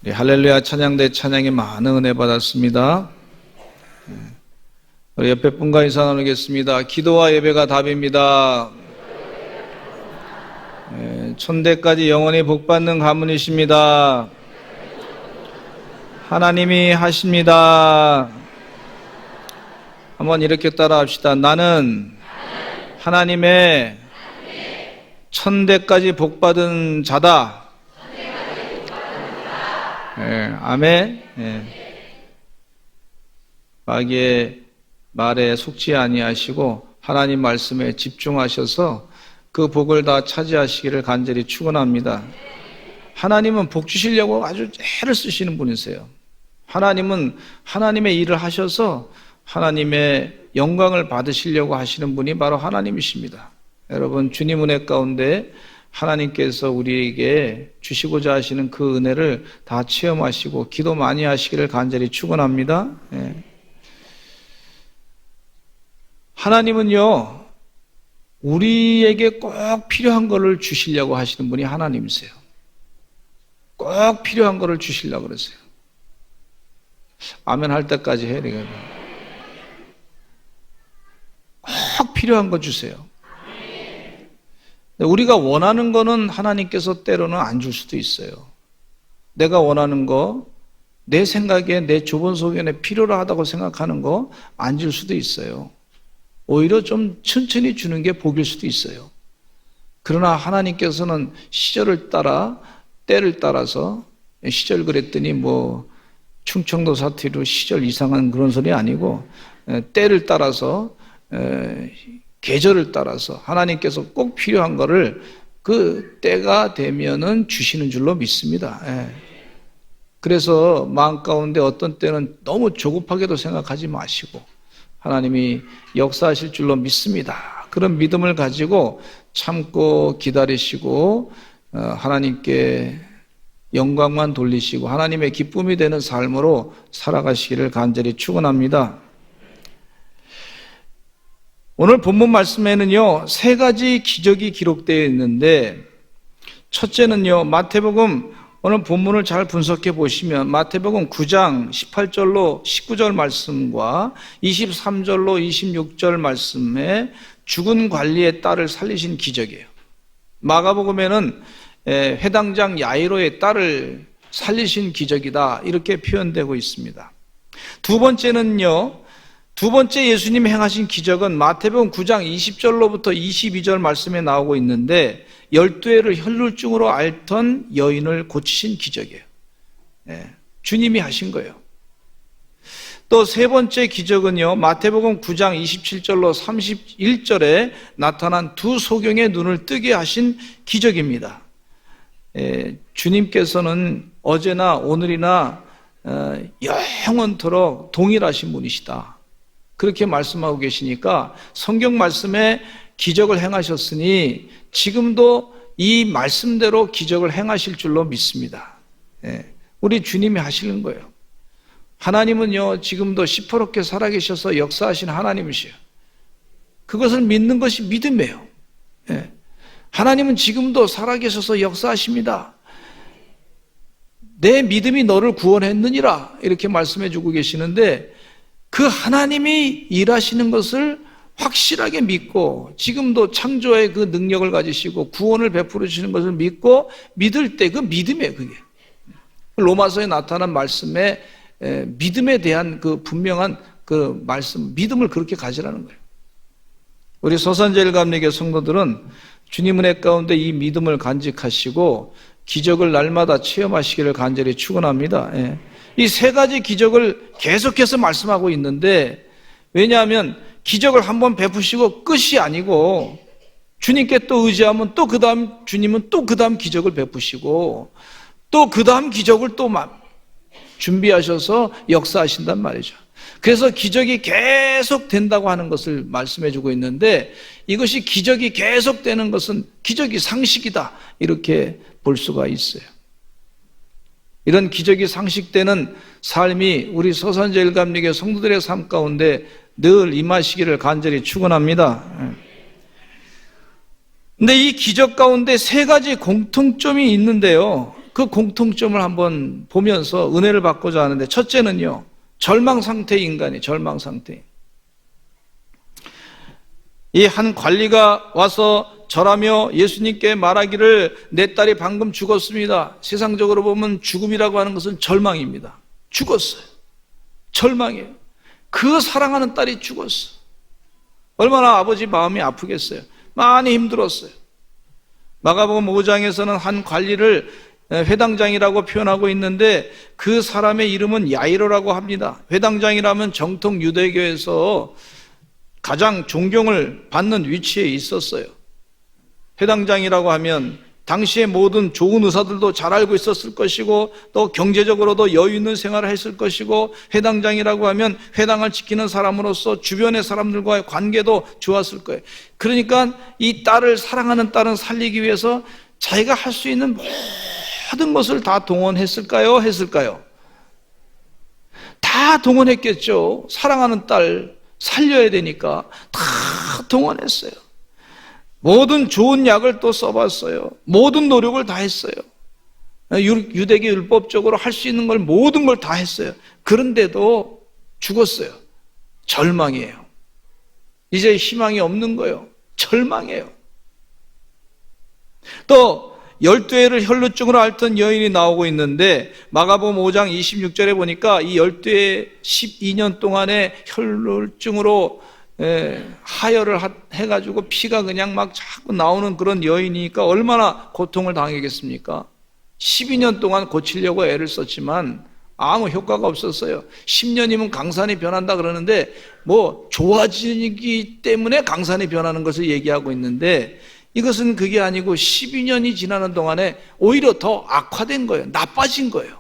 우리 할렐루야 찬양대 찬양에 많은 은혜 받았습니다. 우리 옆에 분과 인사 나누겠습니다. 기도와 예배가 답입니다. 천대까지 영원히 복받는 가문이십니다. 하나님이 하십니다. 한번 이렇게 따라합시다. 나는 하나님의 천대까지 복받은 자다. 아멘. 마귀의 말에 속지 아니하시고 하나님 말씀에 집중하셔서 그 복을 다 차지하시기를 간절히 축원합니다. 하나님은 복 주시려고 아주 애를 쓰시는 분이세요. 하나님은 하나님의 일을 하셔서 하나님의 영광을 받으시려고 하시는 분이 바로 하나님이십니다. 여러분, 주님 은혜 가운데 하나님께서 우리에게 주시고자 하시는 그 은혜를 다 체험하시고 기도 많이 하시기를 간절히 축원합니다. 하나님은요, 우리에게 꼭 필요한 것을 주시려고 하시는 분이 하나님이세요. 꼭 필요한 것을 주시려고 그러세요. 아멘 할 때까지 해야 되거든요. 꼭 필요한 거 주세요. 우리가 원하는 거는 하나님께서 때로는 안 줄 수도 있어요. 내가 원하는 거, 내 생각에 내 좁은 소견에 필요로 하다고 생각하는 거 안 줄 수도 있어요. 오히려 좀 천천히 주는 게 복일 수도 있어요. 그러나 하나님께서는 시절을 따라, 때를 따라서, 시절 그랬더니 뭐 충청도 사투리로 시절 이상한 그런 소리 아니고, 때를 따라서, 계절을 따라서 하나님께서 꼭 필요한 거를 그 때가 되면은 주시는 줄로 믿습니다. 그래서 마음 가운데 어떤 때는 너무 조급하게도 생각하지 마시고 하나님이 역사하실 줄로 믿습니다. 그런 믿음을 가지고 참고 기다리시고 하나님께 영광만 돌리시고 하나님의 기쁨이 되는 삶으로 살아가시기를 간절히 축원합니다. 오늘 본문 말씀에는요, 세 가지 기적이 기록되어 있는데, 첫째는요, 마태복음, 오늘 본문을 잘 분석해 보시면, 마태복음 9장 18절로 19절 말씀과 23절로 26절 말씀에 죽은 관리의 딸을 살리신 기적이에요. 마가복음에는 회당장 야이로의 딸을 살리신 기적이다, 이렇게 표현되고 있습니다. 두 번째 예수님이 행하신 기적은 마태복음 9장 20절로부터 22절 말씀에 나오고 있는데 12회를 혈루증으로 앓던 여인을 고치신 기적이에요. 주님이 하신 거예요. 또 세 번째 기적은요, 마태복음 9장 27절로 31절에 나타난 두 소경의 눈을 뜨게 하신 기적입니다. 주님께서는 어제나 오늘이나 영원토록 동일하신 분이시다, 그렇게 말씀하고 계시니까 성경 말씀에 기적을 행하셨으니 지금도 이 말씀대로 기적을 행하실 줄로 믿습니다. 우리 주님이 하시는 거예요. 하나님은요, 지금도 시퍼렇게 살아계셔서 역사하시는 하나님이시에요. 그것을 믿는 것이 믿음이에요. 하나님은 지금도 살아계셔서 역사하십니다. 내 믿음이 너를 구원했느니라, 이렇게 말씀해 주고 계시는데 그 하나님이 일하시는 것을 확실하게 믿고 지금도 창조의 그 능력을 가지시고 구원을 베풀어 주시는 것을 믿고 믿을 때 그 믿음이에요. 그게 로마서에 나타난 말씀에 믿음에 대한 그 분명한 그 말씀, 믿음을 그렇게 가지라는 거예요. 우리 서산제일감리교 성도들은 주님 은혜 가운데 이 믿음을 간직하시고 기적을 날마다 체험하시기를 간절히 축원합니다. 이 세 가지 기적을 계속해서 말씀하고 있는데, 왜냐하면 기적을 한번 베푸시고 끝이 아니고 주님께 또 의지하면 또 그 다음 주님은 또 그 다음 기적을 베푸시고 또 그 다음 기적을 또 준비하셔서 역사하신단 말이죠. 그래서 기적이 계속 된다고 하는 것을 말씀해 주고 있는데, 이것이 기적이 계속 되는 것은 기적이 상식이다, 이렇게 볼 수가 있어요. 이런 기적이 상식되는 삶이 우리 서산제일감리교 성도들의 삶 가운데 늘 임하시기를 간절히 축원합니다. 근데 이 기적 가운데 세 가지 공통점이 있는데요, 그 공통점을 한번 보면서 은혜를 받고자 하는데, 첫째는요, 절망 상태의 인간이 절망 상태. 이 한 관리가 와서 절하며 예수님께 말하기를 내 딸이 방금 죽었습니다. 세상적으로 보면 죽음이라고 하는 것은 절망입니다. 죽었어요. 절망이에요. 그 사랑하는 딸이 죽었어. 얼마나 아버지 마음이 아프겠어요. 많이 힘들었어요. 마가복음 5장에서는 한 관리를 회당장이라고 표현하고 있는데 그 사람의 이름은 야이로라고 합니다. 회당장이라면 정통 유대교에서 가장 존경을 받는 위치에 있었어요. 회당장이라고 하면 당시의 모든 좋은 의사들도 잘 알고 있었을 것이고 또 경제적으로도 여유 있는 생활을 했을 것이고, 회당장이라고 하면 회당을 지키는 사람으로서 주변의 사람들과의 관계도 좋았을 거예요. 그러니까 이 딸을, 사랑하는 딸은 살리기 위해서 자기가 할 수 있는 모든 것을 다 동원했을까요? 했을까요? 다 동원했겠죠. 사랑하는 딸 살려야 되니까 다 동원했어요. 모든 좋은 약을 또 써봤어요. 모든 노력을 다 했어요. 유대계 율법적으로 할 수 있는 걸 모든 걸 다 했어요. 그런데도 죽었어요. 절망이에요. 이제 희망이 없는 거예요. 절망이에요. 또 12해를 혈루증으로 앓던 여인이 나오고 있는데 마가복음 5장 26절에 보니까 이 12해 12년 동안에 혈루증으로 하혈을 해가지고 피가 그냥 막 자꾸 나오는 그런 여인이니까 얼마나 고통을 당하겠습니까? 12년 동안 고치려고 애를 썼지만 아무 효과가 없었어요. 10년이면 강산이 변한다 그러는데 뭐 좋아지기 때문에 강산이 변하는 것을 얘기하고 있는데, 이것은 그게 아니고 12년이 지나는 동안에 오히려 더 악화된 거예요. 나빠진 거예요.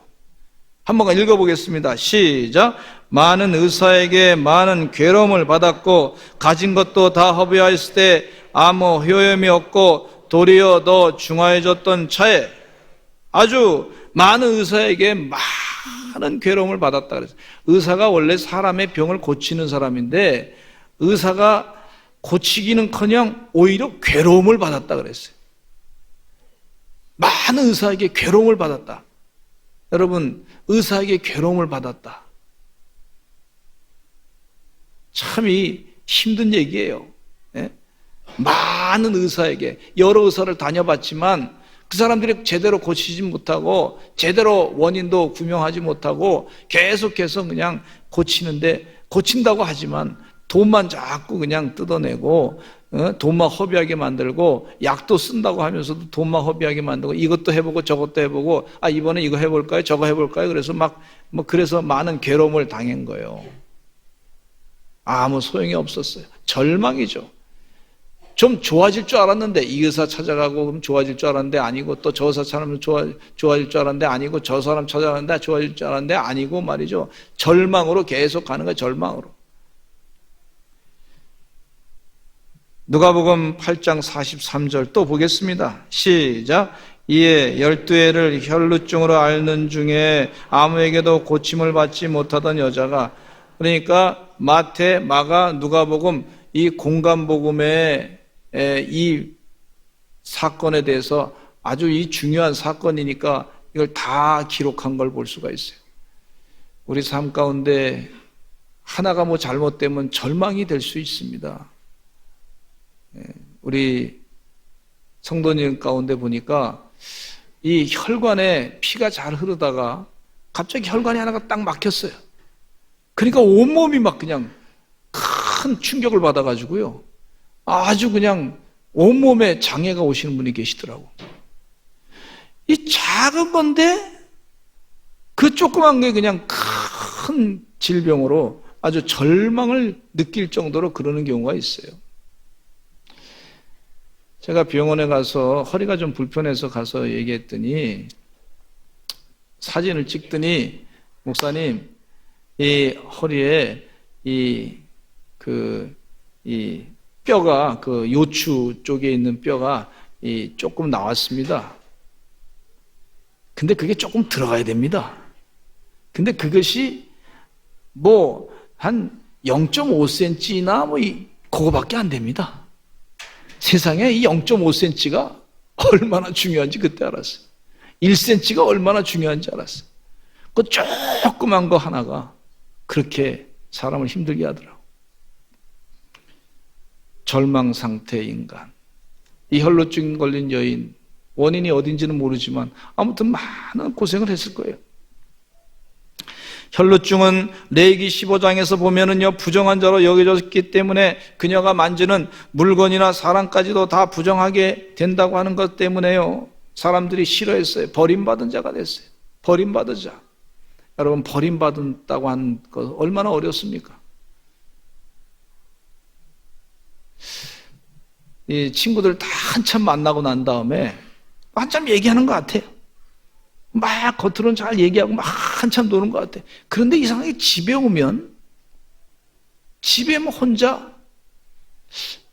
한번 읽어보겠습니다. 시작. 많은 의사에게 많은 괴로움을 받았고 가진 것도 다 허비하였을 때 아무 효염이 없고 도리어 더 중하해졌던 차에, 아주 많은 의사에게 많은 괴로움을 받았다 그랬어요. 의사가 원래 사람의 병을 고치는 사람인데 의사가 고치기는커녕 오히려 괴로움을 받았다 그랬어요. 많은 의사에게 괴로움을 받았다. 여러분, 의사에게 괴로움을 받았다. 참 힘든 얘기예요. 예? 많은 의사에게, 여러 의사를 다녀봤지만 그 사람들이 제대로 고치지 못하고 제대로 원인도 규명하지 못하고 계속해서 그냥 고친다고 하지만 돈만 자꾸 그냥 뜯어내고 돈만 허비하게 만들고, 약도 쓴다고 하면서도 돈만 허비하게 만들고, 이것도 해보고 저것도 해보고, 이번에 이거 해볼까요? 저거 해볼까요? 그래서 그래서 많은 괴로움을 당한 거예요. 아무 소용이 없었어요. 절망이죠. 좀 좋아질 줄 알았는데 이 의사 찾아가고 그럼 좋아질 줄 알았는데 아니고, 또 저 의사 찾으면 좋아질 줄 알았는데 아니고, 저 사람 찾아가는데 좋아질 줄 알았는데 아니고 말이죠. 절망으로 계속 가는 거예요. 절망으로. 누가복음 8장 43절 또 보겠습니다. 시작. 이에 12해를 혈루증으로 앓는 중에 아무에게도 고침을 받지 못하던 여자가, 그러니까 마태, 마가, 누가복음 이 공간복음의 이 사건에 대해서 아주 이 중요한 사건이니까 이걸 다 기록한 걸 볼 수가 있어요. 우리 삶 가운데 하나가 뭐 잘못되면 절망이 될 수 있습니다. 우리 성도님 가운데 보니까 이 혈관에 피가 잘 흐르다가 갑자기 혈관이 하나가 딱 막혔어요. 그러니까 온몸이 막 그냥 큰 충격을 받아가지고요, 아주 그냥 온몸에 장애가 오시는 분이 계시더라고. 이 작은 건데 그 조그만 게 그냥 큰 질병으로 아주 절망을 느낄 정도로 그러는 경우가 있어요. 제가 병원에 가서 허리가 좀 불편해서 가서 얘기했더니, 사진을 찍더니, 목사님, 이 허리에 이 뼈가, 그 요추 쪽에 있는 뼈가 조금 나왔습니다. 근데 그게 조금 들어가야 됩니다. 근데 그것이 뭐 한 0.5cm나 그거밖에 안 됩니다. 세상에 이 0.5cm가 얼마나 중요한지 그때 알았어요. 1cm가 얼마나 중요한지 알았어요. 그 조그만 거 하나가 그렇게 사람을 힘들게 하더라고. 절망 상태의 인간, 이 혈루증 걸린 여인, 원인이 어딘지는 모르지만 아무튼 많은 고생을 했을 거예요. 혈루증은 레위기 15장에서 보면은요, 부정한 자로 여겨졌기 때문에 그녀가 만지는 물건이나 사람까지도 다 부정하게 된다고 하는 것 때문에요, 사람들이 싫어했어요. 버림받은 자가 됐어요. 버림받은 자. 여러분, 버림받았다고 하는 것 얼마나 어렵습니까? 이 친구들 다 한참 만나고 난 다음에 한참 얘기하는 것 같아요. 막 겉으로는 잘 얘기하고 막 한참 노는 것 같아. 그런데 이상하게 집에 오면 혼자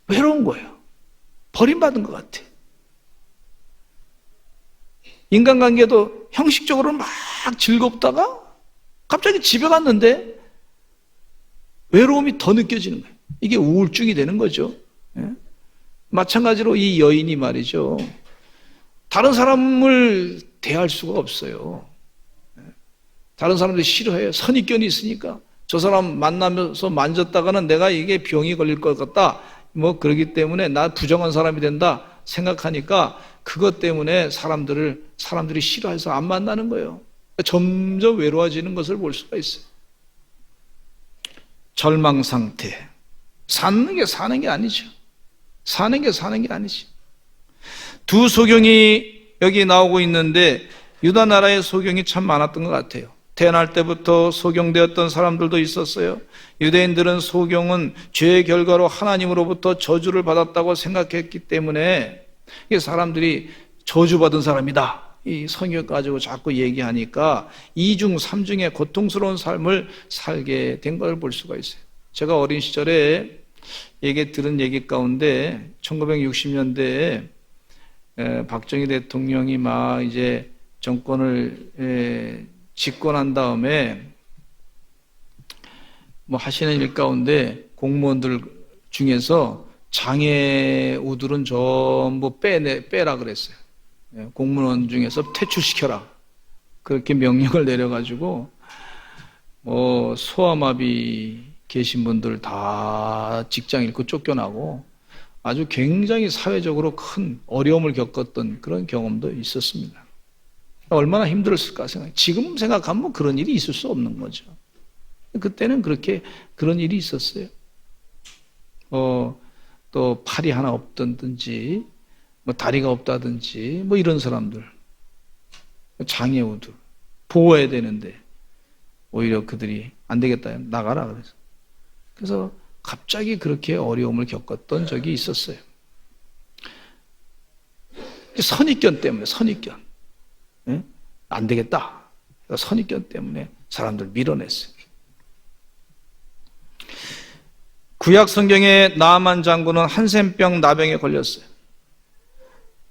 외로운 거예요. 버림받은 것 같아. 인간관계도 형식적으로는 막 즐겁다가 갑자기 집에 갔는데 외로움이 더 느껴지는 거예요. 이게 우울증이 되는 거죠. 예? 마찬가지로 이 여인이 말이죠, 다른 사람을 대할 수가 없어요. 다른 사람들이 싫어해요. 선입견이 있으니까. 저 사람 만나면서 만졌다가는 내가 이게 병이 걸릴 것 같다, 뭐 그러기 때문에 나 부정한 사람이 된다 생각하니까 그것 때문에 사람들이 싫어해서 안 만나는 거예요. 점점 외로워지는 것을 볼 수가 있어요. 절망 상태. 사는 게 아니죠. 사는 게 아니죠. 두 소경이 여기 나오고 있는데 유다 나라의 소경이 참 많았던 것 같아요. 태어날 때부터 소경되었던 사람들도 있었어요. 유대인들은 소경은 죄의 결과로 하나님으로부터 저주를 받았다고 생각했기 때문에 사람들이 저주받은 사람이다, 이 성경 가지고 자꾸 얘기하니까 이중 삼중의 고통스러운 삶을 살게 된 걸 볼 수가 있어요. 제가 어린 시절에 들은 얘기 가운데 1960년대에 박정희 대통령이 막 이제 정권을 집권한 다음에 뭐 하시는 일 가운데 공무원들 중에서 장애 우들은 전부 빼라 그랬어요. 공무원 중에서 퇴출시켜라, 그렇게 명령을 내려가지고 뭐 소아마비 계신 분들 다 직장 잃고 쫓겨나고 아주 굉장히 사회적으로 큰 어려움을 겪었던 그런 경험도 있었습니다. 얼마나 힘들었을까 생각해요. 지금 생각하면 뭐 그런 일이 있을 수 없는 거죠. 그때는 그런 일이 있었어요. 또 팔이 하나 없다든지 뭐 다리가 없다든지 뭐 이런 사람들, 장애우들 보호해야 되는데 오히려 그들이 안 되겠다, 나가라 그래서 갑자기 그렇게 어려움을 겪었던 적이 있었어요. 선입견 때문에, 선입견. 안 되겠다, 선입견 때문에 사람들 밀어냈어요. 구약 성경의 나아만 장군은 한센병 나병에 걸렸어요.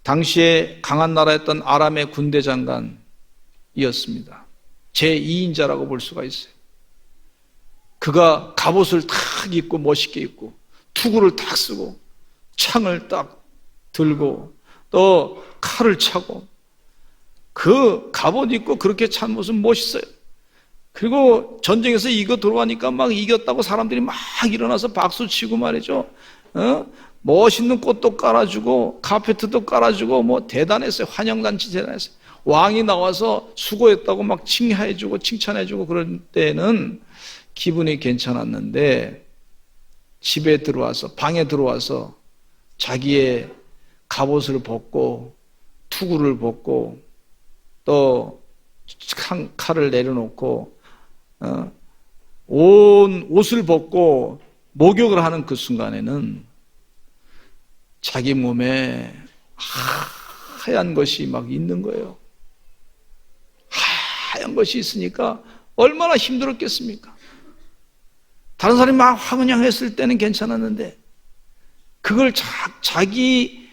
당시에 강한 나라였던 아람의 군대 장관이었습니다. 제2인자라고 볼 수가 있어요. 그가 갑옷을 탁 입고 멋있게 입고 투구를 탁 쓰고 창을 딱 들고 또 칼을 차고 그 갑옷 입고 그렇게 찬 모습 멋있어요. 그리고 전쟁에서 이거 들어가니까 막 이겼다고 사람들이 막 일어나서 박수치고 말이죠. 멋있는 꽃도 깔아주고 카페트도 깔아주고 뭐 대단했어요. 환영잔치 대단했어요. 왕이 나와서 수고했다고 막 칭해주고 칭찬해주고 그럴 때는 기분이 괜찮았는데 집에 들어와서, 방에 들어와서 자기의 갑옷을 벗고 투구를 벗고 또 칼을 내려놓고 온 옷을 벗고 목욕을 하는 그 순간에는 자기 몸에 하얀 것이 막 있는 거예요. 하얀 것이 있으니까 얼마나 힘들었겠습니까? 다른 사람이 막 화근양했을 때는 괜찮았는데 그걸 자기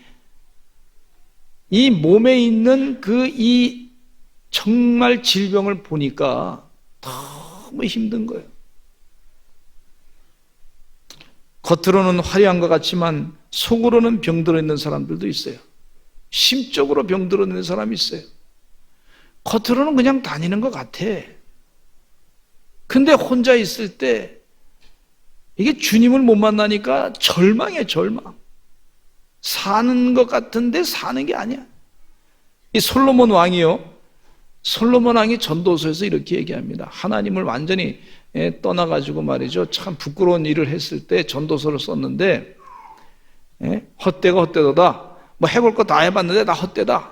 이 몸에 있는 이 정말 질병을 보니까 너무 힘든 거예요. 겉으로는 화려한 것 같지만 속으로는 병들어 있는 사람들도 있어요. 심적으로 병들어 있는 사람이 있어요. 겉으로는 그냥 다니는 것 같아. 근데 혼자 있을 때 이게 주님을 못 만나니까 절망해, 절망. 사는 것 같은데 사는 게 아니야. 이 솔로몬 왕이요. 솔로몬 왕이 전도서에서 이렇게 얘기합니다. 하나님을 완전히 떠나가지고 말이죠. 참 부끄러운 일을 했을 때 전도서를 썼는데, 헛되가 헛되도다. 뭐 해볼 거 다 해봤는데 나 헛되다.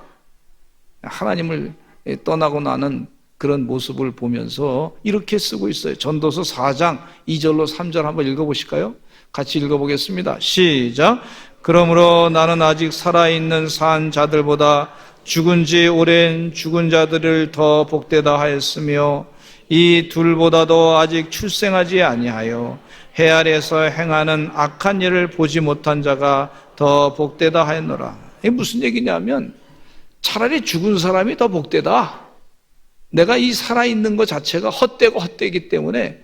하나님을 떠나고 나는 그런 모습을 보면서 이렇게 쓰고 있어요. 전도서 4장 2절로 3절 한번 읽어보실까요? 같이 읽어보겠습니다. 시작. 그러므로 나는 아직 살아있는 산 자들보다 죽은 지 오랜 죽은 자들을 더 복되다 하였으며 이 둘보다도 아직 출생하지 아니하여 해 아래에서 행하는 악한 일을 보지 못한 자가 더 복되다 하였노라. 이게 무슨 얘기냐면 차라리 죽은 사람이 더 복되다. 내가 이 살아있는 것 자체가 헛되고 헛되기 때문에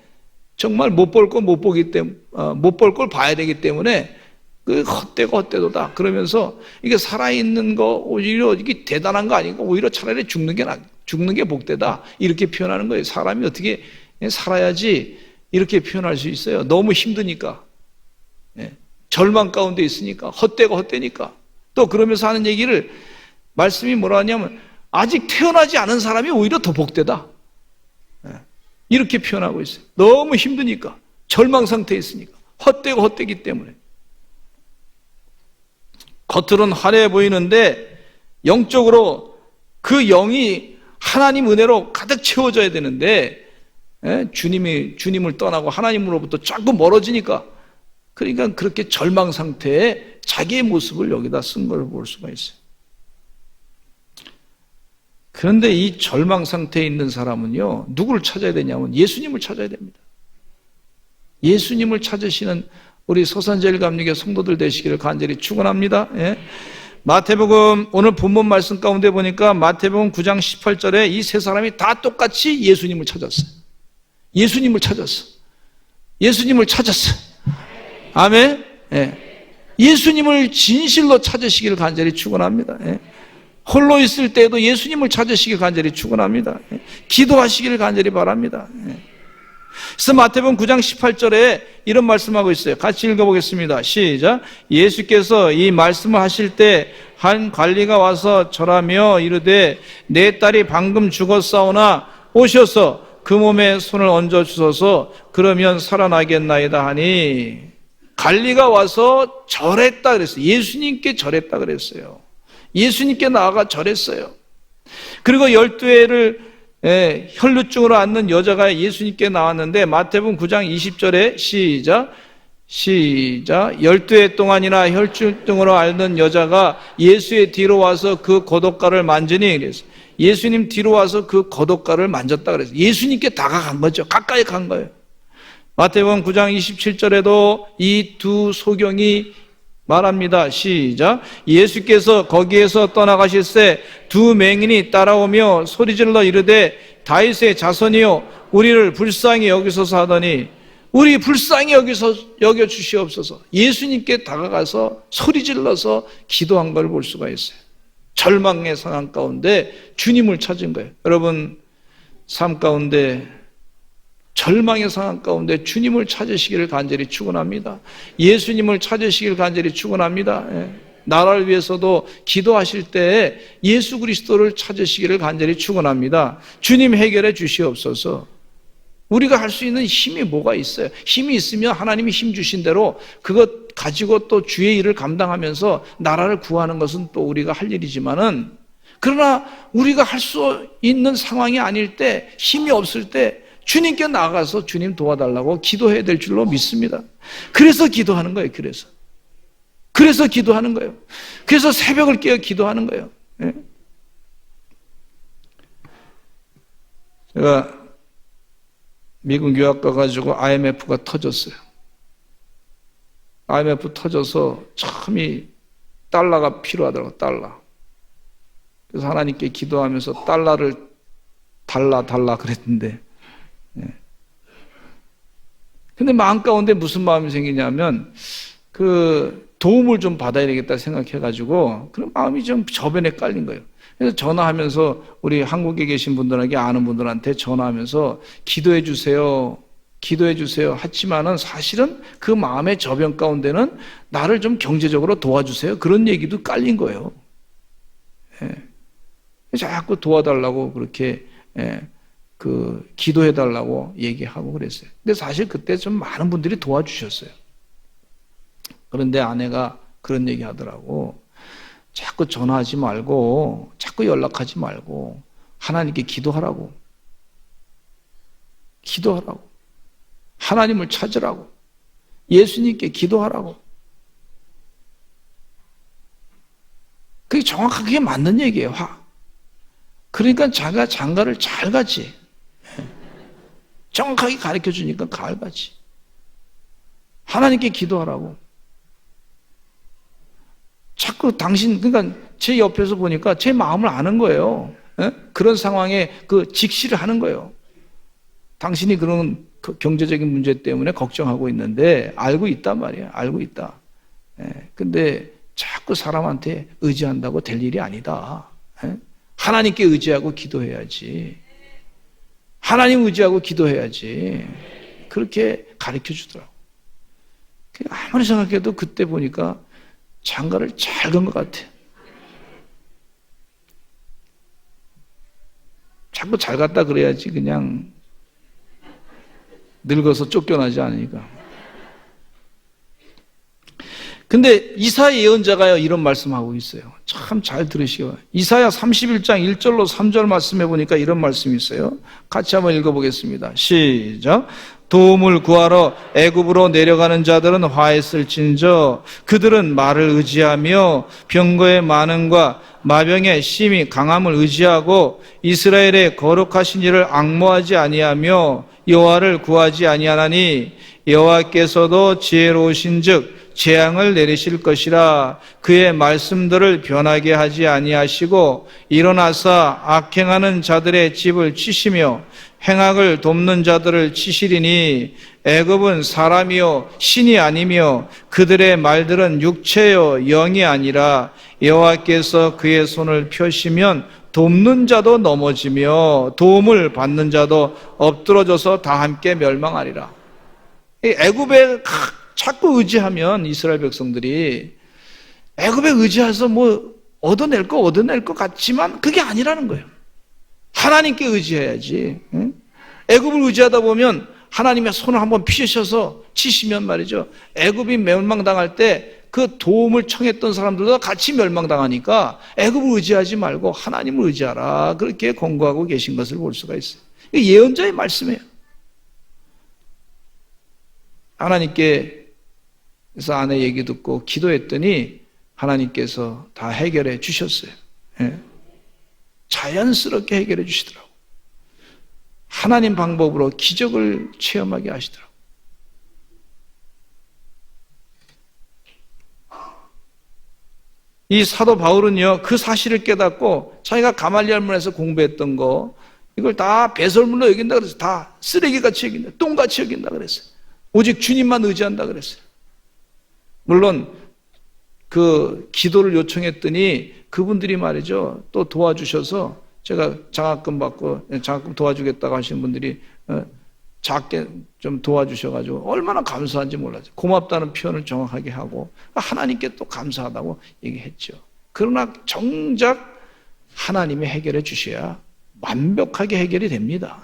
정말 못 볼 걸 못 보기 때문에 못 볼 걸 봐야 되기 때문에 그 헛되고 헛되도다. 그러면서 이게 살아있는 거 오히려 이게 대단한 거 아니고 오히려 차라리 죽는 게 복되다. 이렇게 표현하는 거예요. 사람이 어떻게 살아야지 이렇게 표현할 수 있어요. 너무 힘드니까. 절망 가운데 있으니까. 헛되고 헛되니까. 또 그러면서 하는 얘기를 말씀이 뭐라 하냐면 아직 태어나지 않은 사람이 오히려 더 복되다. 이렇게 표현하고 있어요. 너무 힘드니까. 절망 상태에 있으니까. 헛되고 헛되기 때문에. 겉으로는 화려해 보이는데 영적으로 그 영이 하나님 은혜로 가득 채워져야 되는데 주님을 떠나고 하나님으로부터 자꾸 멀어지니까 그러니까 그렇게 절망 상태에 자기의 모습을 여기다 쓴 걸 볼 수가 있어요. 그런데 이 절망 상태에 있는 사람은요, 누구를 찾아야 되냐면 예수님을 찾아야 됩니다. 예수님을 찾으시는 우리 서산제일감리교 성도들 되시기를 간절히 축원합니다. 마태복음 오늘 본문 말씀 가운데 보니까 마태복음 9장 18절에 이 세 사람이 다 똑같이 예수님을 찾았어요. 예수님을 찾았어. 예수님을 찾았어. 아멘. 예수님을 진실로 찾으시기를 간절히 축원합니다. 홀로 있을 때에도 예수님을 찾으시길 간절히 축원합니다. 기도하시기를 간절히 바랍니다. 그래서 마태복음 9장 18절에 이런 말씀하고 있어요. 같이 읽어보겠습니다. 시작. 예수께서 이 말씀을 하실 때 한 관리가 와서 절하며 이르되 내 딸이 방금 죽었사오나 오셔서 그 몸에 손을 얹어 주소서 그러면 살아나겠나이다 하니 관리가 와서 절했다 그랬어요. 예수님께 절했다 그랬어요. 예수님께 나아가 절했어요. 그리고 12회를 혈루증으로 앓는 여자가 예수님께 나왔는데 마태복음 9장 20절에 시작 12회 동안이나 혈루증으로 앓는 여자가 예수의 뒤로 와서 그 겉옷가를 만지니 그랬어요. 예수님 뒤로 와서 그 겉옷가를 만졌다 그랬어요. 예수님께 다가간 거죠. 가까이 간 거예요. 마태복음 9장 27절에도 이 두 소경이 말합니다. 시작. 예수께서 거기에서 떠나가실새 두 맹인이 따라오며 소리질러 이르되 다윗의 자손이여 우리를 불쌍히 여기소서 하더니 우리 불쌍히 여겨 주시옵소서. 예수님께 다가가서 소리질러서 기도한 걸 볼 수가 있어요. 절망의 상황 가운데 주님을 찾은 거예요. 여러분 삶 가운데 절망의 상황 가운데 주님을 찾으시기를 간절히 축원합니다. 예수님을 찾으시기를 간절히 축원합니다. 나라를 위해서도 기도하실 때 예수 그리스도를 찾으시기를 간절히 축원합니다. 주님 해결해 주시옵소서. 우리가 할 수 있는 힘이 뭐가 있어요? 힘이 있으면 하나님이 힘 주신 대로 그것 가지고 또 주의 일을 감당하면서 나라를 구하는 것은 또 우리가 할 일이지만은 그러나 우리가 할 수 있는 상황이 아닐 때 힘이 없을 때 주님께 나가서 주님 도와달라고 기도해야 될 줄로 믿습니다. 그래서 기도하는 거예요. 그래서 기도하는 거예요. 그래서 새벽을 깨어 기도하는 거예요. 제가 미국 유학 가가지고 IMF가 터졌어요. IMF 터져서 참이 달러가 필요하더라고요. 달러. 그래서 하나님께 기도하면서 달러를 달라 그랬는데 근데 마음 가운데 무슨 마음이 생기냐면 그 도움을 좀 받아야 되겠다 생각해가지고 그런 마음이 좀 저변에 깔린 거예요. 그래서 전화하면서 우리 한국에 계신 분들에게 아는 분들한테 전화하면서 기도해 주세요. 기도해 주세요. 하지만은 사실은 그 마음의 저변 가운데는 나를 좀 경제적으로 도와주세요. 그런 얘기도 깔린 거예요. 예. 자꾸 도와달라고 그렇게 기도해 달라고 얘기하고 그랬어요. 근데 사실 그때 좀 많은 분들이 도와주셨어요. 그런데 아내가 그런 얘기 하더라고. 자꾸 전화하지 말고, 자꾸 연락하지 말고, 하나님께 기도하라고. 기도하라고. 하나님을 찾으라고. 예수님께 기도하라고. 그게 정확하게 맞는 얘기예요. 그러니까 자기가 장가를 잘 가지. 정확하게 가르쳐 주니까 잘 가지. 하나님께 기도하라고. 자꾸 그러니까 제 옆에서 보니까 제 마음을 아는 거예요. 그런 상황에 직시를 하는 거예요. 당신이 그런 경제적인 문제 때문에 걱정하고 있는데 알고 있단 말이에요. 알고 있다. 근데 자꾸 사람한테 의지한다고 될 일이 아니다. 하나님께 의지하고 기도해야지. 하나님 의지하고 기도해야지. 그렇게 가르쳐 주더라고. 아무리 생각해도 그때 보니까 장가를 잘 간 것 같아. 자꾸 잘 갔다 그래야지 그냥 늙어서 쫓겨나지 않으니까. 근데 이사야 예언자가요 이런 말씀하고 있어요. 참 잘 들으시고. 이사야 31장 1절로 3절 말씀해 보니까 이런 말씀이 있어요. 같이 한번 읽어보겠습니다. 시작. 도움을 구하러 애굽으로 내려가는 자들은 화했을진저 그들은 말을 의지하며 병거의 많음과 마병의 심히 강함을 의지하고 이스라엘의 거룩하신 이를 앙모하지 아니하며 여호와를 구하지 아니하나니 여호와께서도 지혜로우신즉 재앙을 내리실 것이라. 그의 말씀들을 변하게 하지 아니하시고 일어나사 악행하는 자들의 집을 치시며 행악을 돕는 자들을 치시리니 애굽은 사람이요 신이 아니며 그들의 말들은 육체요 영이 아니라 여호와께서 그의 손을 펴시면 돕는 자도 넘어지며 도움을 받는 자도 엎드러져서 다 함께 멸망하리라. 애굽에 자꾸 의지하면 이스라엘 백성들이 애굽에 의지해서 얻어낼 것 같지만 그게 아니라는 거예요. 하나님께 의지해야지. 애굽을 의지하다 보면 하나님의 손을 한번 피셔서 치시면 말이죠. 애굽이 멸망당할 때 그 도움을 청했던 사람들도 같이 멸망당하니까 애굽을 의지하지 말고 하나님을 의지하라. 그렇게 권고하고 계신 것을 볼 수가 있어요. 이게 예언자의 말씀이에요. 하나님께서 아내 얘기 듣고 기도했더니 하나님께서 다 해결해 주셨어요. 자연스럽게 해결해 주시더라고요. 하나님 방법으로 기적을 체험하게 하시더라고요. 이 사도 바울은요, 그 사실을 깨닫고 자기가 가말리엘 문에서 공부했던 거, 이걸 다 배설물로 여긴다 그랬어요. 다 쓰레기같이 여긴다. 똥같이 여긴다 그랬어요. 오직 주님만 의지한다 그랬어요. 물론 그 기도를 요청했더니 그분들이 말이죠, 또 도와주셔서 제가 장학금 받고 장학금 도와주겠다고 하시는 분들이 작게 좀 도와주셔가지고 얼마나 감사한지 몰라요. 고맙다는 표현을 정확하게 하고 하나님께 또 감사하다고 얘기했죠. 그러나 정작 하나님이 해결해 주셔야 완벽하게 해결이 됩니다.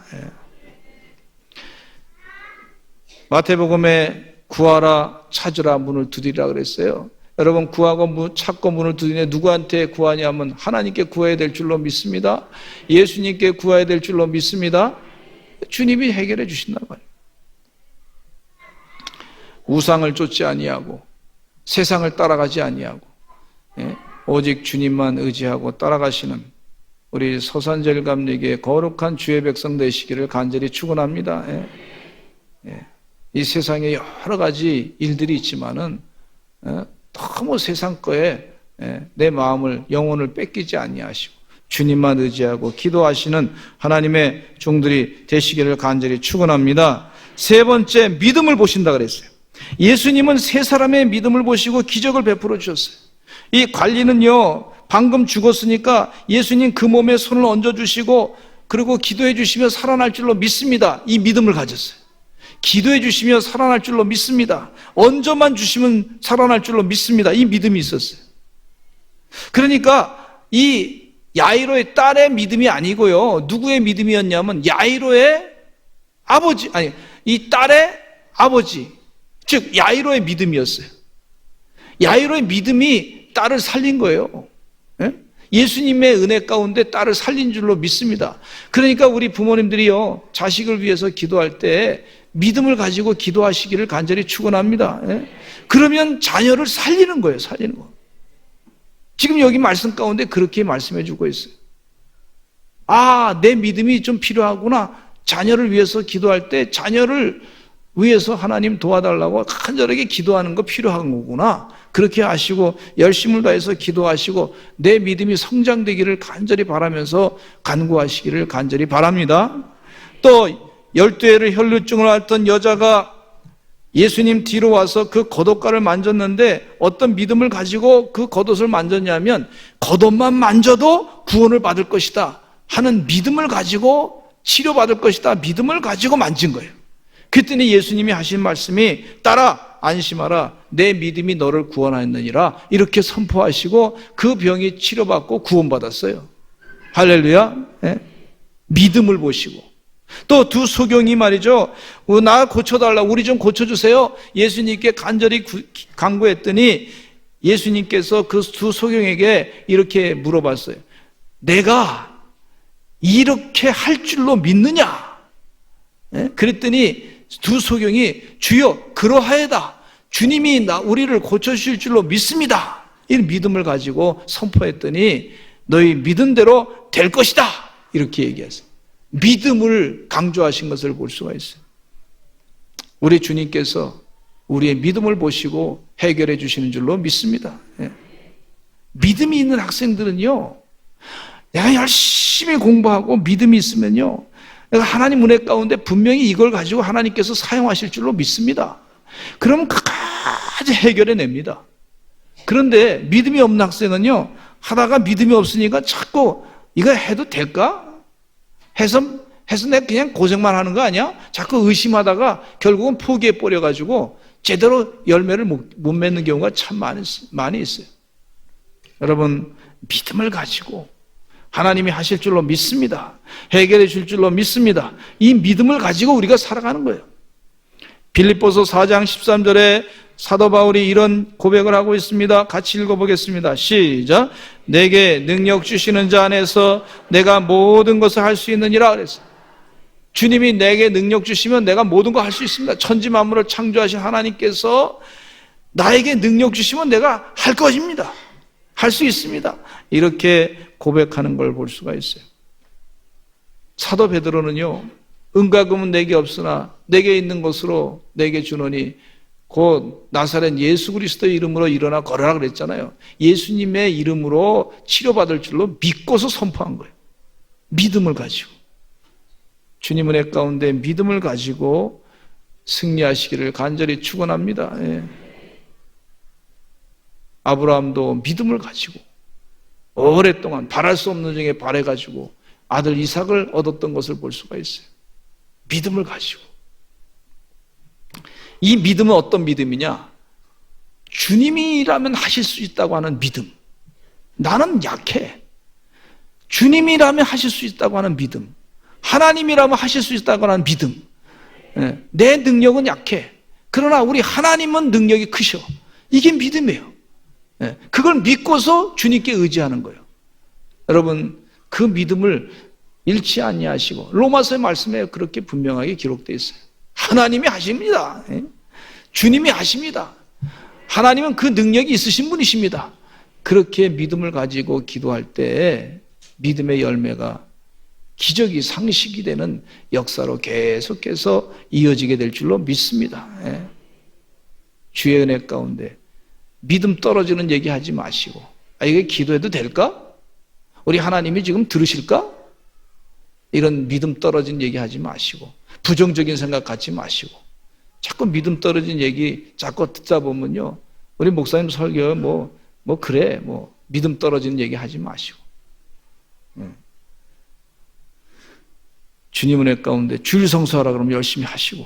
마태복음에 구하라 찾으라 문을 두드리라 그랬어요. 여러분 구하고 찾고 문을 두드리네 누구한테 구하냐면 하나님께 구해야 될 줄로 믿습니다. 예수님께 구해야 될 줄로 믿습니다. 주님이 해결해 주신단 말이에요. 우상을 쫓지 아니하고 세상을 따라가지 아니하고 오직 주님만 의지하고 따라가시는 우리 서산절감리교의 거룩한 주의 백성 되시기를 간절히 축원합니다. 이 세상에 여러 가지 일들이 있지만은 너무 세상 거에 내 마음을 영혼을 뺏기지 아니하시고 주님만 의지하고 기도하시는 하나님의 종들이 되시기를 간절히 축원합니다. 세 번째, 믿음을 보신다 그랬어요. 예수님은 세 사람의 믿음을 보시고 기적을 베풀어 주셨어요. 이 관리는요 방금 죽었으니까 예수님 그 몸에 손을 얹어주시고 그리고 기도해 주시면 살아날 줄로 믿습니다. 이 믿음을 가졌어요. 기도해 주시면 살아날 줄로 믿습니다. 얹어만 주시면 살아날 줄로 믿습니다. 이 믿음이 있었어요. 그러니까 이 야이로의 딸의 믿음이 아니고요. 누구의 믿음이었냐면 야이로의 아버지, 아니, 이 딸의 아버지, 즉 야이로의 믿음이었어요. 야이로의 믿음이 딸을 살린 거예요. 예수님의 은혜 가운데 딸을 살린 줄로 믿습니다. 그러니까 우리 부모님들이요, 자식을 위해서 기도할 때 믿음을 가지고 기도하시기를 간절히 축원합니다. 그러면 자녀를 살리는 거예요, 살리는 거. 지금 여기 말씀 가운데 그렇게 말씀해 주고 있어요. 아, 내 믿음이 좀 필요하구나. 자녀를 위해서 기도할 때 자녀를 위해서 하나님 도와달라고 간절하게 기도하는 거 필요한 거구나. 그렇게 하시고 열심을 다해서 기도하시고 내 믿음이 성장되기를 간절히 바라면서 간구하시기를 간절히 바랍니다. 또 12회를 혈루증을 앓던 여자가 예수님 뒤로 와서 그 겉옷가를 만졌는데 어떤 믿음을 가지고 그 겉옷을 만졌냐면 겉옷만 만져도 구원을 받을 것이다 하는 믿음을 가지고 치료받을 것이다 믿음을 가지고 만진 거예요. 그랬더니 예수님이 하신 말씀이 딸아 안심하라 내 믿음이 너를 구원하였느니라 이렇게 선포하시고 그 병이 치료받고 구원받았어요. 할렐루야. 네? 믿음을 보시고 또 두 소경이 말이죠. 나 고쳐달라 우리 좀 고쳐주세요. 예수님께 간절히 간구했더니 예수님께서 그 두 소경에게 이렇게 물어봤어요. 내가 이렇게 할 줄로 믿느냐? 네? 그랬더니 두 소경이 주여 그러하여다 주님이 우리를 고쳐주실 줄로 믿습니다. 이 믿음을 가지고 선포했더니 너희 믿은 대로 될 것이다 이렇게 얘기했어요. 믿음을 강조하신 것을 볼 수가 있어요. 우리 주님께서 우리의 믿음을 보시고 해결해 주시는 줄로 믿습니다. 믿음이 있는 학생들은요, 내가 열심히 공부하고 믿음이 있으면요, 내가 하나님 은혜 가운데 분명히 이걸 가지고 하나님께서 사용하실 줄로 믿습니다. 그러면 끝까지 해결해냅니다. 그런데 믿음이 없는 학생은요, 하다가 믿음이 없으니까 자꾸 이거 해도 될까? 해서 내가 그냥 고생만 하는 거 아니야? 자꾸 의심하다가 결국은 포기해 버려가지고 제대로 열매를 못 맺는 경우가 참 많이 있어요. 여러분, 믿음을 가지고 하나님이 하실 줄로 믿습니다. 해결해 줄 줄로 믿습니다. 이 믿음을 가지고 우리가 살아가는 거예요. 빌립보서 4장 13절에 사도 바울이 이런 고백을 하고 있습니다. 같이 읽어보겠습니다. 시작. 내게 능력 주시는 자 안에서 내가 모든 것을 할 수 있느니라 그랬어요. 주님이 내게 능력 주시면 내가 모든 거 할 수 있습니다. 천지 만물을 창조하신 하나님께서 나에게 능력 주시면 내가 할 것입니다. 할 수 있습니다. 이렇게 고백하는 걸 볼 수가 있어요. 사도 베드로는요, 은과 금은 내게 없으나 내게 있는 것으로 내게 주노니 곧 나사렛 예수 그리스도의 이름으로 일어나 걸어라 그랬잖아요. 예수님의 이름으로 치료받을 줄로 믿고서 선포한 거예요. 믿음을 가지고. 주님 은혜 가운데 믿음을 가지고 승리하시기를 간절히 축원합니다. 예. 아브라함도 믿음을 가지고 오랫동안 바랄 수 없는 중에 바래가지고 아들 이삭을 얻었던 것을 볼 수가 있어요. 믿음을 가지고. 이 믿음은 어떤 믿음이냐? 주님이라면 하실 수 있다고 하는 믿음. 나는 약해. 주님이라면 하실 수 있다고 하는 믿음. 하나님이라면 하실 수 있다고 하는 믿음. 내 능력은 약해. 그러나 우리 하나님은 능력이 크셔. 이게 믿음이에요. 그걸 믿고서 주님께 의지하는 거예요. 여러분, 그 믿음을 잃지 아니하시고 로마서의 말씀에 그렇게 분명하게 기록되어 있어요. 하나님이 하십니다. 주님이 하십니다. 하나님은 그 능력이 있으신 분이십니다. 그렇게 믿음을 가지고 기도할 때 믿음의 열매가 기적이 상식이 되는 역사로 계속해서 이어지게 될 줄로 믿습니다. 주의 은혜 가운데 믿음 떨어지는 얘기하지 마시고, 이게 기도해도 될까? 우리 하나님이 지금 들으실까? 이런 믿음 떨어진 얘기하지 마시고, 부정적인 생각 갖지 마시고, 자꾸 믿음 떨어진 얘기 자꾸 듣다 보면요, 우리 목사님 설교 그래 믿음 떨어지는 얘기 하지 마시고, 주님 은혜 가운데 주일 성수하라 그러면 열심히 하시고,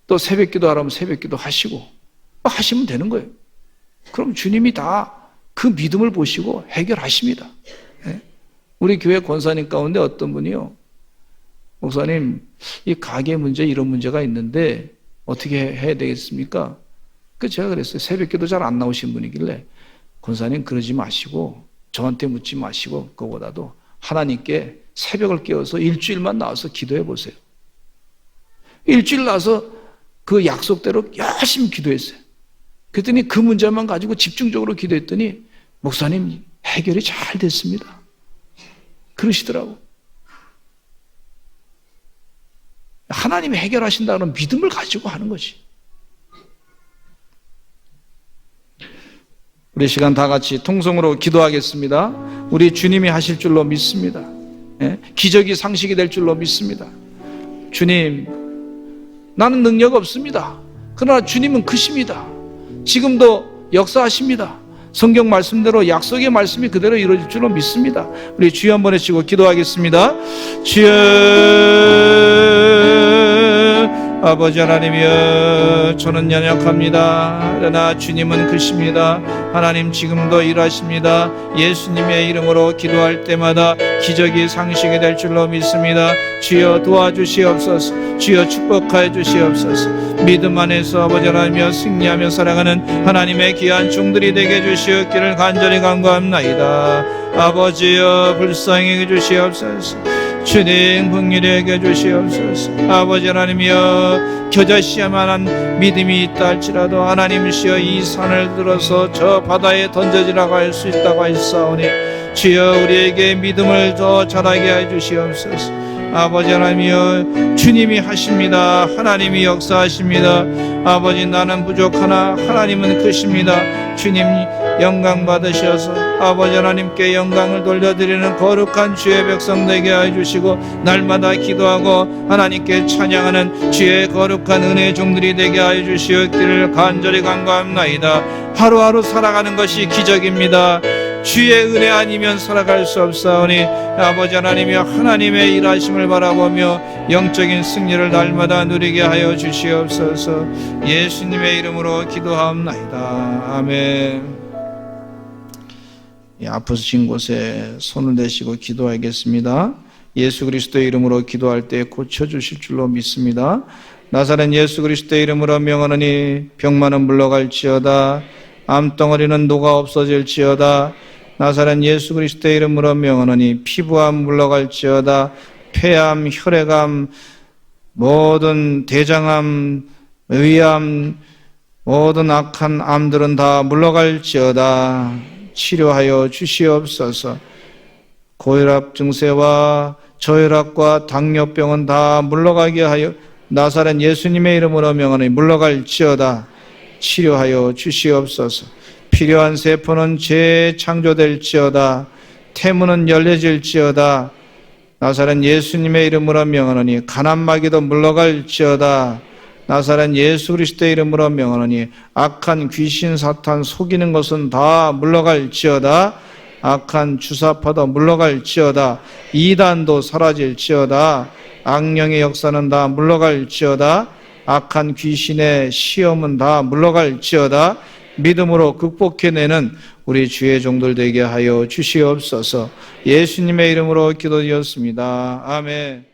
또 새벽 기도 하라면 새벽 기도 하시고 하시면 되는 거예요. 그럼 주님이 다 그 믿음을 보시고 해결하십니다. 우리 교회 권사님 가운데 어떤 분이요, 목사님 이 가게 문제 이런 문제가 있는데 어떻게 해야 되겠습니까? 제가 그랬어요. 새벽 기도 잘 안 나오신 분이길래, 권사님 그러지 마시고 저한테 묻지 마시고 그거보다도 하나님께 새벽을 깨워서 일주일만 나와서 기도해 보세요. 일주일 나와서 그 약속대로 열심히 기도했어요. 그랬더니 그 문제만 가지고 집중적으로 기도했더니 목사님 해결이 잘 됐습니다. 그러시더라고. 하나님이 해결하신다는 믿음을 가지고 하는 것이. 우리 시간 다 같이 통성으로 기도하겠습니다. 우리 주님이 하실 줄로 믿습니다. 기적이 상식이 될 줄로 믿습니다. 주님, 나는 능력 없습니다. 그러나 주님은 크십니다. 지금도 역사하십니다. 성경 말씀대로 약속의 말씀이 그대로 이루어질 줄로 믿습니다. 우리 주여 한번 외치고 기도하겠습니다. 주여, 아버지 하나님이여, 저는 연약합니다. 그러나 주님은 크십니다. 하나님 지금도 일하십니다. 예수님의 이름으로 기도할 때마다 기적이 상식이 될 줄로 믿습니다. 주여 도와주시옵소서. 주여 축복하여 주시옵소서. 믿음 안에서 아버지 하나님이여 승리하며 살아가는 하나님의 귀한 종들이 되게 해주시옵기를 간절히 간구합나이다. 아버지여 불쌍히 해주시옵소서. 주님 긍휼히 여겨주시옵소서. 아버지 하나님이여 겨자씨야만한 믿음이 있다 할지라도 하나님이시여 이 산을 들어서 저 바다에 던져지라고 할 수 있다고 하시사오니 주여 우리에게 믿음을 더 자라게 해주시옵소서. 아버지 하나님이여 주님이 하십니다. 하나님이 역사하십니다. 아버지 나는 부족하나 하나님은 크십니다. 주님 영광 받으셔서 아버지 하나님께 영광을 돌려드리는 거룩한 주의 백성 되게 해주시고, 날마다 기도하고 하나님께 찬양하는 주의 거룩한 은혜의 종들이 되게 하여 주시옵기를 간절히 간구합나이다. 하루하루 살아가는 것이 기적입니다. 주의 은혜 아니면 살아갈 수 없사오니 아버지 하나님이 하나님의 일하심을 바라보며 영적인 승리를 날마다 누리게 하여 주시옵소서. 예수님의 이름으로 기도하옵나이다. 아멘. 아프신 곳에 손을 대시고 기도하겠습니다. 예수 그리스도의 이름으로 기도할 때 고쳐주실 줄로 믿습니다. 나사렛 예수 그리스도의 이름으로 명하노니 병만은 물러갈지어다. 암덩어리는 녹아 없어질지어다. 나사렛 예수 그리스도의 이름으로 명하노니 피부암 물러갈지어다. 폐암, 혈액암, 모든 대장암, 위암, 모든 악한 암들은 다 물러갈지어다. 치료하여 주시옵소서. 고혈압 증세와 저혈압과 당뇨병은 다 물러가게 하여 나사렛 예수님의 이름으로 명하노니 물러갈지어다. 치료하여 주시옵소서. 필요한 세포는 재창조될지어다. 태문은 열려질지어다. 나사렛 예수님의 이름으로 명하노니 간암마귀도 물러갈지어다. 나사렛 예수 그리스도의 이름으로 명하노니 악한 귀신 사탄 속이는 것은 다 물러갈지어다. 악한 주사파도 물러갈지어다. 이단도 사라질지어다. 악령의 역사는 다 물러갈지어다. 악한 귀신의 시험은 다 물러갈지어다. 믿음으로 극복해내는 우리 주의 종들 되게 하여 주시옵소서. 예수님의 이름으로 기도드렸습니다. 아멘.